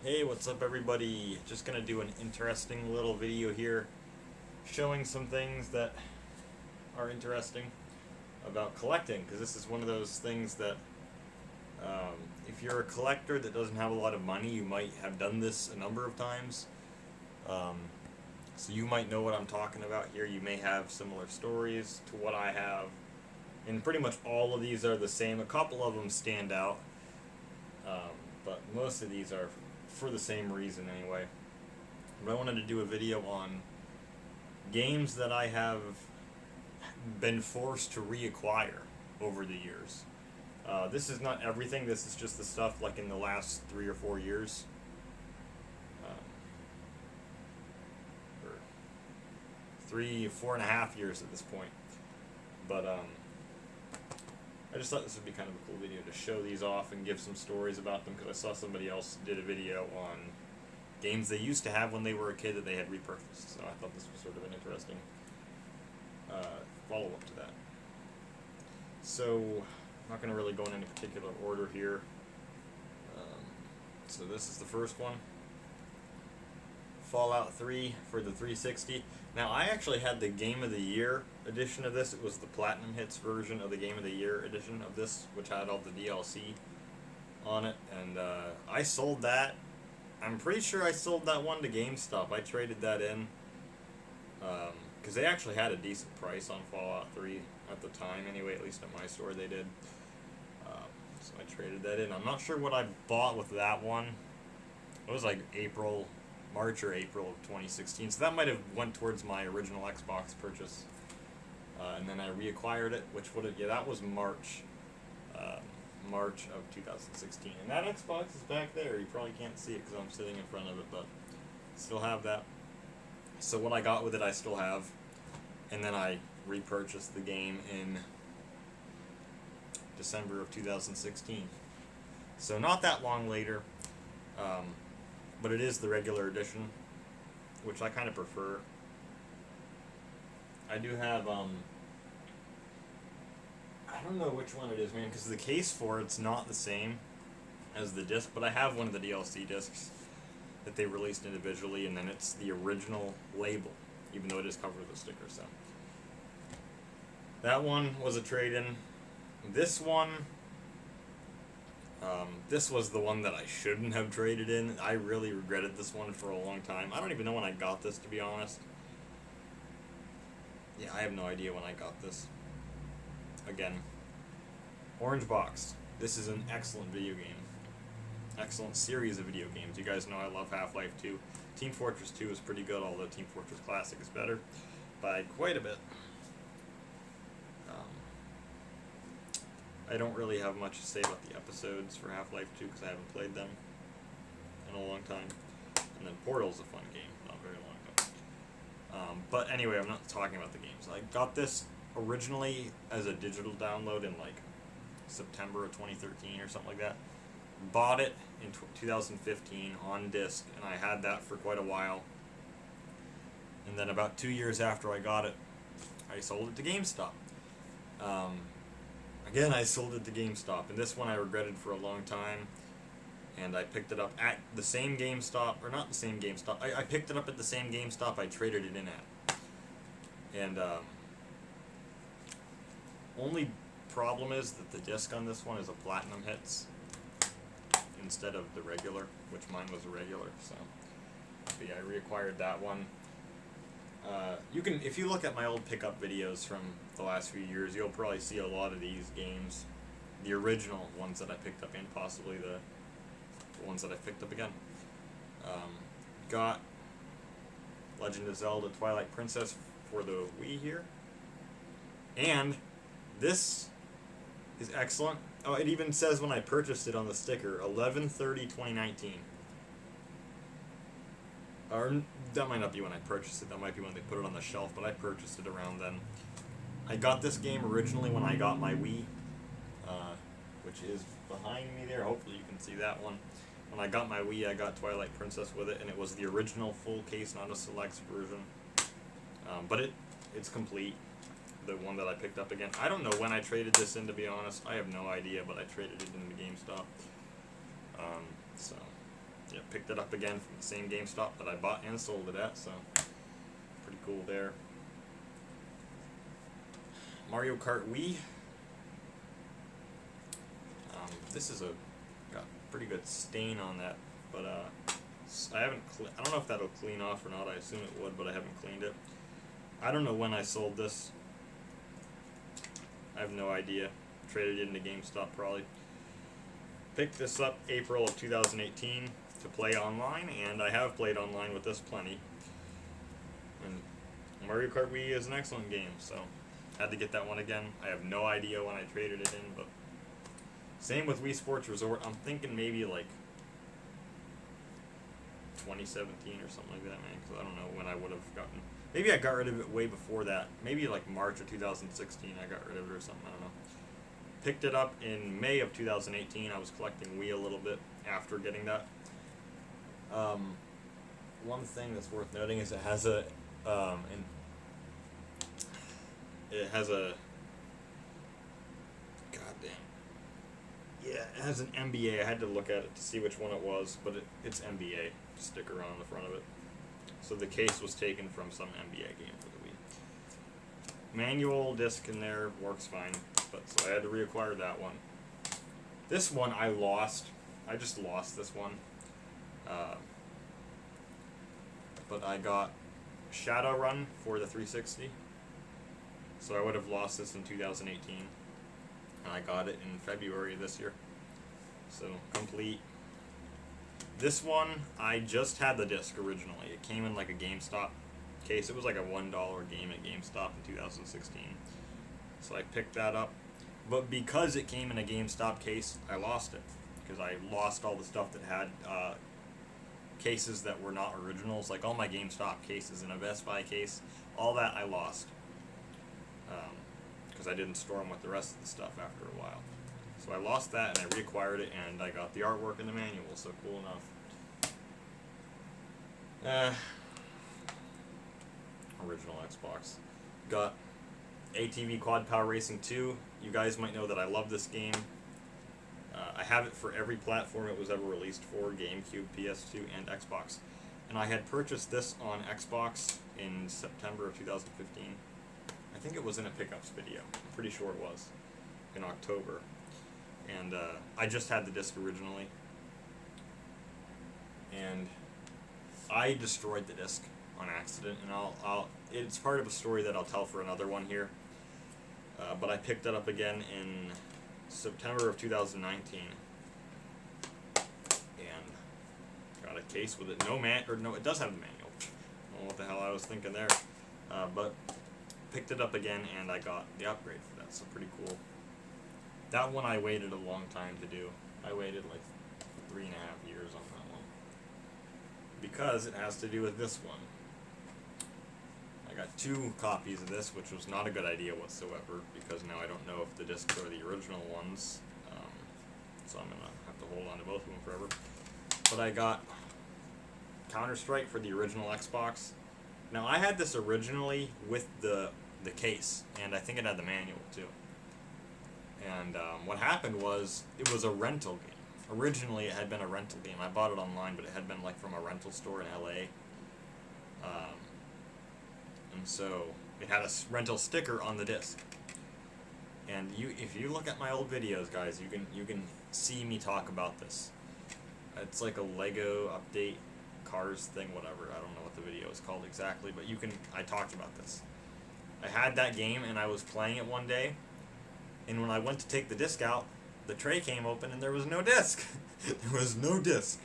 Hey, what's up everybody? Just gonna do an interesting little video here showing some things that are interesting about collecting, because this is one of those things that if you're a collector that doesn't have a lot of money, you might have done this a number of times. Um, so you might know what I'm talking about here. You may have similar stories to what I have, and pretty much all of these are the same. A couple of them stand out, but most of these are for the same reason anyway. But I wanted to do a video on games that I have been forced to reacquire over the years. This is not everything, this is just the stuff like in the last 3 or 4 years. Or 4.5 years at this point. But I just thought this would be kind of a cool video to show these off and give some stories about them, because I saw somebody else did a video on games they used to have when they were a kid that they had repurchased. So I thought this was sort of an interesting follow-up to that. So I'm not going to really go in any particular order here. So this is the first one. Fallout 3 for the 360. Now, I actually had the Game of the Year edition of this. It was the Platinum Hits version of the Game of the Year edition of this, which had all the DLC on it. And I sold that. I'm pretty sure I sold that one to GameStop. I traded that in. Because they actually had a decent price on Fallout 3 at the time. Anyway, at least at my store they did. So I traded that in. I'm not sure what I bought with that one. It was like March or April of 2016, so that might have went towards my original Xbox purchase, and then I reacquired it, which that was March of 2016, and that Xbox is back there. You probably can't see it because I'm sitting in front of it, but still have that. So what I got with it I still have, and then I repurchased the game in December of 2016, so not that long later. But it is the regular edition, which I kind of prefer. I do have, I don't know which one it is, man, because the case for it's not the same as the disc, but I have one of the DLC discs that they released individually, and then it's the original label, even though it is covered with a sticker, so. That one was a trade-in. This one, this was the one that I shouldn't have traded in. I really regretted this one for a long time. I don't even know when I got this, to be honest. Yeah, I have no idea when I got this. Again, Orange Box. This is an excellent video game. Excellent series of video games. You guys know I love Half-Life 2. Team Fortress 2 is pretty good, although Team Fortress Classic is better by quite a bit. I don't really have much to say about the episodes for Half-Life 2 because I haven't played them in a long time. And then Portal's a fun game, not very long ago. But anyway, I'm not talking about the games. I got this originally as a digital download in like September of 2013 or something like that. Bought it in 2015 on disc, and I had that for quite a while. And then about 2 years after I got it, I sold it to GameStop. Again, I sold it to GameStop, and this one I regretted for a long time, and I picked it up at the same GameStop, or not the same GameStop, I picked it up at the same GameStop I traded it in at. And, only problem is that the disc on this one is a Platinum Hits instead of the regular, which mine was a regular, so. But yeah, I reacquired that one. You can, if you look at my old pickup videos from the last few years, you'll probably see a lot of these games, the original ones that I picked up, and possibly the ones that I picked up again. Got Legend of Zelda Twilight Princess for the Wii here, and this is excellent. Oh, it even says when I purchased it on the sticker, 11/30/2019. Or that might not be when I purchased it, that might be when they put it on the shelf, but I purchased it around then. I got this game originally when I got my Wii, which is behind me there. Hopefully you can see that one. When I got my Wii, I got Twilight Princess with it, and it was the original full case, not a selects version. But it's complete, the one that I picked up again. I don't know when I traded this in, to be honest. I have no idea, but I traded it into GameStop. So, yeah, picked it up again from the same GameStop that I bought and sold it at, so pretty cool there. Mario Kart Wii. This is got a pretty good stain on that, but I haven't. I don't know if that'll clean off or not. I assume it would, but I haven't cleaned it. I don't know when I sold this. I have no idea. Traded it into GameStop probably. Picked this up April of 2018 to play online, and I have played online with this plenty. And Mario Kart Wii is an excellent game, so had to get that one again. I have no idea when I traded it in, but same with Wii Sports Resort. I'm thinking maybe like 2017 or something like that, man, because I don't know when I would have gotten. Maybe I got rid of it way before that. Maybe like March of 2016 I got rid of it or something, I don't know. Picked it up in May of 2018. I was collecting Wii a little bit after getting that. One thing that's worth noting is it has a yeah, it has an NBA. I had to look at it to see which one it was, but it's NBA sticker on the front of it. So the case was taken from some NBA game for the Wii. Manual disc in there works fine, but so I had to reacquire that one. This one I lost. I just lost this one. But I got Shadowrun for the 360. So I would have lost this in 2018. And I got it in February this year. So complete. This one, I just had the disc originally. It came in like a GameStop case. It was like a $1 game at GameStop in 2016. So I picked that up. But because it came in a GameStop case, I lost it. Because I lost all the stuff that had cases that were not originals. Like all my GameStop cases and a Best Buy case. All that I lost. Because I didn't store them with the rest of the stuff after a while. So I lost that and I reacquired it, and I got the artwork and the manual, so cool enough. Original Xbox. Got ATV Quad Power Racing 2. You guys might know that I love this game. I have it for every platform it was ever released for, GameCube, PS2, and Xbox. And I had purchased this on Xbox in September of 2015. I think it was in a pickups video. I'm pretty sure it was. In October. And I just had the disc originally. And I destroyed the disc on accident. And it's part of a story that I'll tell for another one here. But I picked it up again in September of 2019. And got a case with it. No, it does have the manual. I don't know what the hell I was thinking there. But picked it up again, and I got the upgrade for that, so pretty cool. That one I waited a long time to do. I waited like 3.5 years on that one. Because it has to do with this one. I got 2 copies of this, which was not a good idea whatsoever, because now I don't know if the discs are the original ones. So I'm going to have to hold on to both of them forever. But I got Counter-Strike for the original Xbox. Now I had this originally with the case, and I think it had the manual too. And what happened was, it was a rental game. Originally it had been a rental game. I bought it online, but it had been like from a rental store in LA. And so it had a rental sticker on the disc. And if you look at my old videos, guys, you can see me talk about this. It's like a Lego update Cars thing, whatever. I don't know what the video is called exactly, but I talked about this. I had that game and I was playing it one day, and when I went to take the disc out, the tray came open and there was no disc. There was no disc.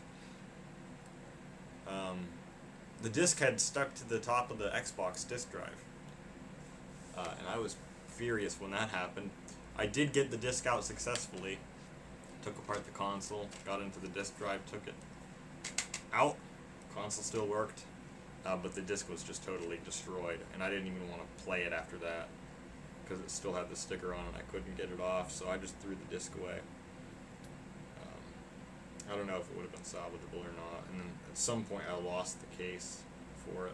The disc had stuck to the top of the Xbox disc drive. And I was furious when that happened. I did get the disc out successfully. Took apart the console, got into the disc drive, took it out. Console still worked, but the disc was just totally destroyed, and I didn't even want to play it after that because it still had the sticker on it. I couldn't get it off, so I just threw the disc away. I don't know if it would have been salvageable or not, and then at some point I lost the case for it.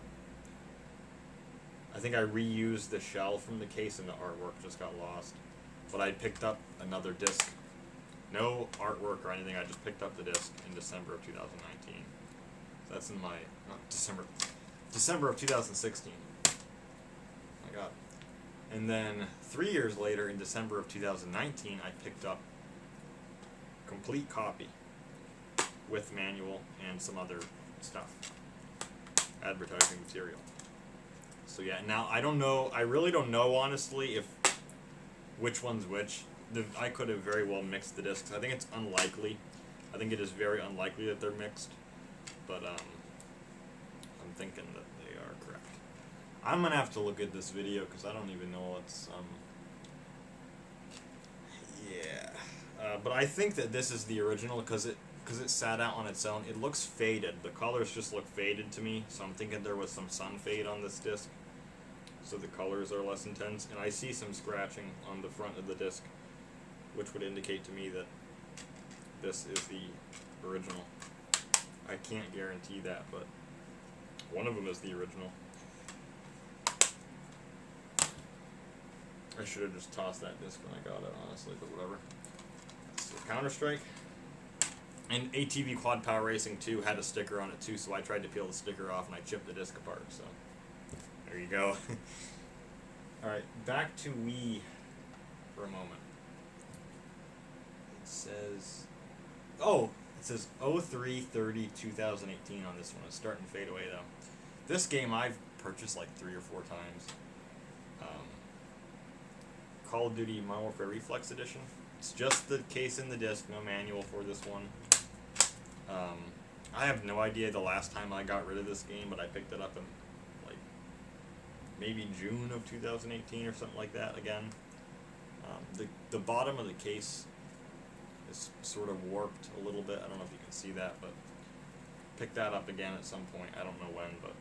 I think I reused the shell from the case and the artwork just got lost, but I picked up another disc. No artwork or anything, I just picked up the disc in December of 2019. That's in my December of 2016. My God. And then 3 years later, in December of 2019, I picked up complete copy with manual and some other stuff, advertising material. So yeah, now I don't know. I really don't know honestly if which one's which. I could have very well mixed the discs. I think it's unlikely. I think it is very unlikely that they're mixed, but I'm thinking that they are correct. I'm gonna have to look at this video because I don't even know what's yeah. But I think that this is the original because it sat out on its own. It looks faded. The colors just look faded to me, so I'm thinking there was some sun fade on this disc, so the colors are less intense. And I see some scratching on the front of the disc, which would indicate to me that this is the original. I can't guarantee that, but one of them is the original. I should have just tossed that disc when I got it, honestly, but whatever. So Counter-Strike. And ATV Quad Power Racing 2 had a sticker on it too, so I tried to peel the sticker off and I chipped the disc apart, so there you go. Alright, back to Wii for a moment. It says 03/30/2018 on this one. It's starting to fade away though. This game I've purchased like 3 or 4 times. Call of Duty Modern Warfare Reflex Edition. It's just the case and the disc, no manual for this one. I have no idea the last time I got rid of this game, but I picked it up in like maybe June of 2018 or something like that again. The bottom of the case is sort of warped a little bit. I don't know if you can see that, but picked that up again at some point. I don't know when, but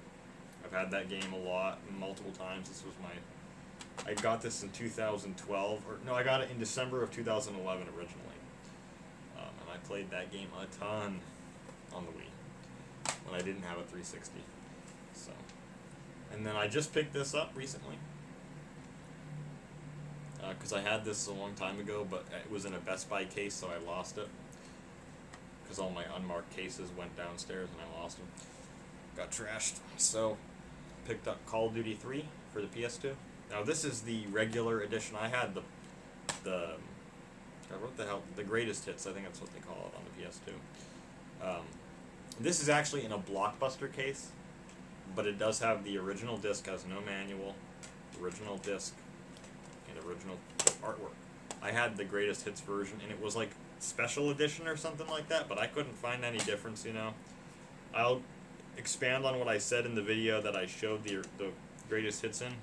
I've had that game a lot, multiple times. This was I got this in 2012, or no, I got it in December of 2011 originally, and I played that game a ton on the Wii when I didn't have a 360. So, and then I just picked this up recently because I had this a long time ago, but it was in a Best Buy case, so I lost it because all my unmarked cases went downstairs and I lost them. Got trashed. So, picked up Call of Duty 3 for the PS2. Now this is the regular edition. I had the the greatest hits. I think that's what they call it on the PS2. This is actually in a Blockbuster case, but it does have the original disc, has no manual, original disc, and original artwork. I had the greatest hits version, and it was like special edition or something like that, but I couldn't find any difference. You know, I'll expand on what I said in the video that I showed the greatest hits in.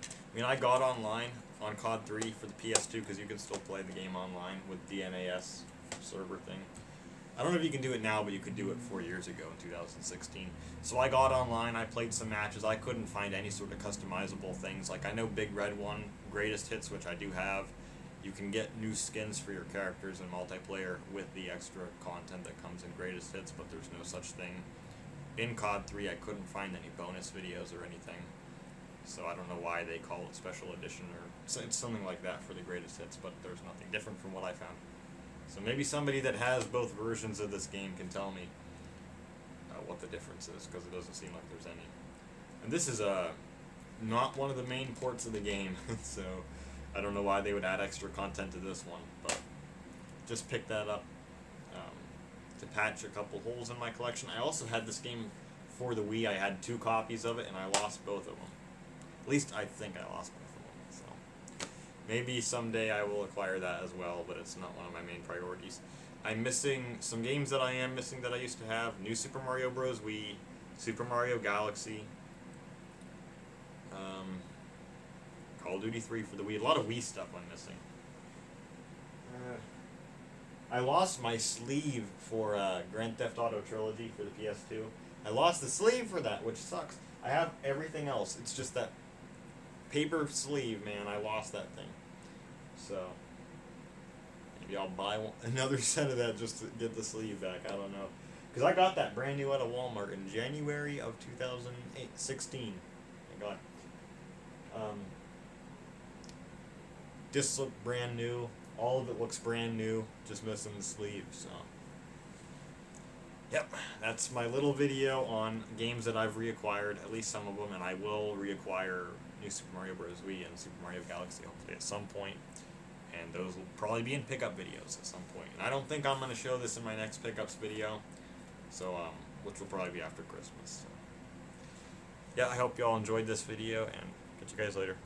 I mean, I got online on COD 3 for the PS2 because you can still play the game online with DNAS server thing. I don't know if you can do it now, but you could do it 4 years ago in 2016. So I got online, I played some matches. I couldn't find any sort of customizable things. Like I know Big Red won Greatest Hits, which I do have. You can get new skins for your characters in multiplayer with the extra content that comes in Greatest Hits, but there's no such thing. In COD 3, I couldn't find any bonus videos or anything. So I don't know why they call it Special Edition or it's something like that for the Greatest Hits, but there's nothing different from what I found. So maybe somebody that has both versions of this game can tell me what the difference is, because it doesn't seem like there's any. And this is not one of the main ports of the game, so I don't know why they would add extra content to this one, but just picked that up to patch a couple holes in my collection. I also had this game for the Wii. I had 2 copies of it, and I lost both of them. At least I think I lost both of them, so maybe someday I will acquire that as well, but it's not one of my main priorities. I'm missing some games that I am missing that I used to have. New Super Mario Bros. Wii, Super Mario Galaxy, Call of Duty 3 for the Wii. A lot of Wii stuff I'm missing. I lost my sleeve for Grand Theft Auto Trilogy for the PS2. I lost the sleeve for that, which sucks. I have everything else. It's just that paper sleeve, man. I lost that thing. So maybe I'll buy another set of that just to get the sleeve back. I don't know. Because I got that brand new out of Walmart in January of 2016. I got discs look brand new. All of it looks brand new. Just missing the sleeve. So Yep, that's my little video on games that I've reacquired, at least some of them, and I will reacquire New Super Mario Bros. Wii and Super Mario Galaxy hopefully at some point, and those will probably be in pickup videos at some point. And I don't think I'm going to show this in my next pickups video, so which will probably be after Christmas. So. Yeah, I hope you all enjoyed this video, and catch you guys later.